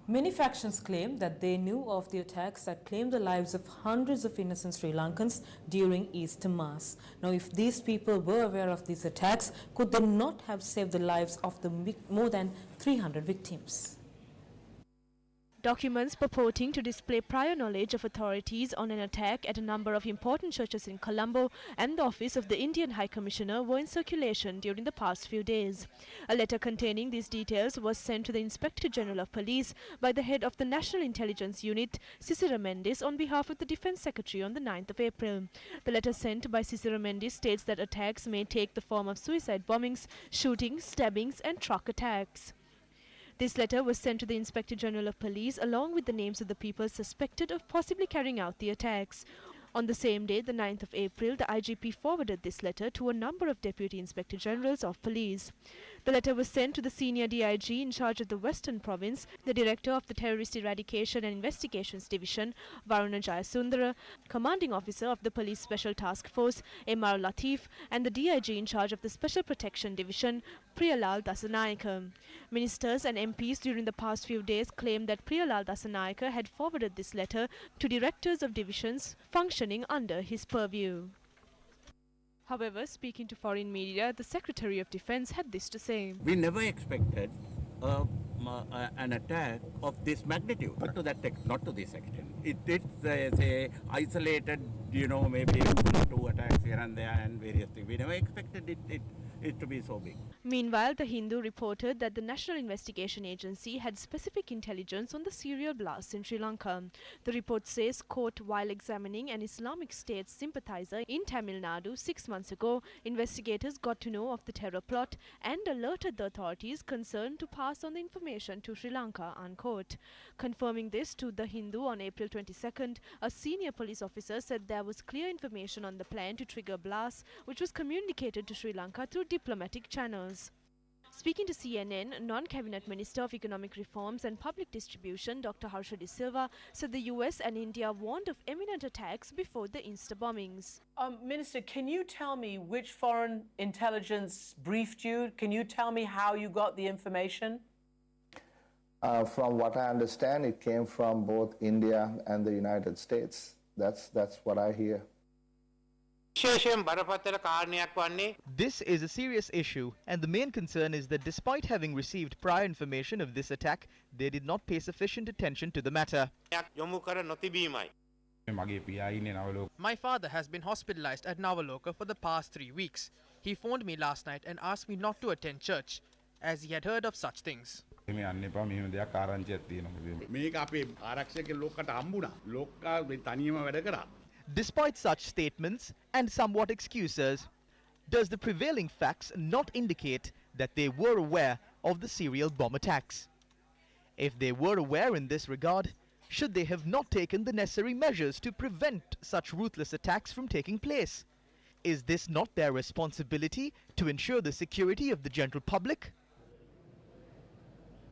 Many factions claim that they knew of the attacks that claimed the lives of hundreds of innocent Sri Lankans during Easter Mass. Now, if these people were aware of these attacks, could they not have saved the lives of the more than 300 victims? Documents purporting to display prior knowledge of authorities on an attack at a number of important churches in Colombo and the office of the Indian High Commissioner were in circulation during the past few days. A letter containing these details was sent to the Inspector General of Police by the head of the National Intelligence Unit, Cicero Mendes, on behalf of the Defence Secretary on the 9th of April. The letter sent by Cicero Mendes states that attacks may take the form of suicide bombings, shootings, stabbings and truck attacks. This letter was sent to the Inspector General of Police along with the names of the people suspected of possibly carrying out the attacks. On the same day, the 9th of April, the IGP forwarded this letter to a number of Deputy Inspector Generals of Police. The letter was sent to the senior DIG in charge of the Western Province, the Director of the Terrorist Eradication and Investigations Division, Varuna Jayasundara, Commanding Officer of the Police Special Task Force, MR Latif, and the DIG in charge of the Special Protection Division, Priyalal Dasanayake. Ministers and MPs during the past few days claimed that Priyalal Dasanayake had forwarded this letter to directors of divisions functioning under his purview. However, speaking to foreign media, the Secretary of Defence had this to say. We never expected an attack of this magnitude, but to that not to this extent. It did say isolated, maybe 2 attacks here and there and various things. We never expected it to be so big. Meanwhile, The Hindu reported that the National Investigation Agency had specific intelligence on the serial blasts in Sri Lanka. The report says, quote, while examining an Islamic State sympathizer in Tamil Nadu 6 months ago, investigators got to know of the terror plot and alerted the authorities concerned to pass on the information to Sri Lanka, unquote. Confirming this to The Hindu on April 22nd, a senior police officer said there was clear information on the plan to trigger blasts, which was communicated to Sri Lanka through diplomatic channels. Speaking to CNN, non-cabinet Minister of Economic Reforms and Public Distribution Dr. Harsha De Silva said the US and India warned of imminent attacks before the Easter bombings. Minister, can you tell me which foreign intelligence briefed you? Can you tell me how you got the information? From what I understand, it came from both India and the United States. That's what I hear. This is a serious issue, and the main concern is that despite having received prior information of this attack, they did not pay sufficient attention to the matter. My father has been hospitalized at Navaloka for the past 3 weeks. He phoned me last night and asked me not to attend church, as he had heard of such things. Despite such statements and somewhat excuses, does the prevailing facts not indicate that they were aware of the serial bomb attacks? If they were aware in this regard, should they have not taken the necessary measures to prevent such ruthless attacks from taking place? Is this not their responsibility to ensure the security of the general public?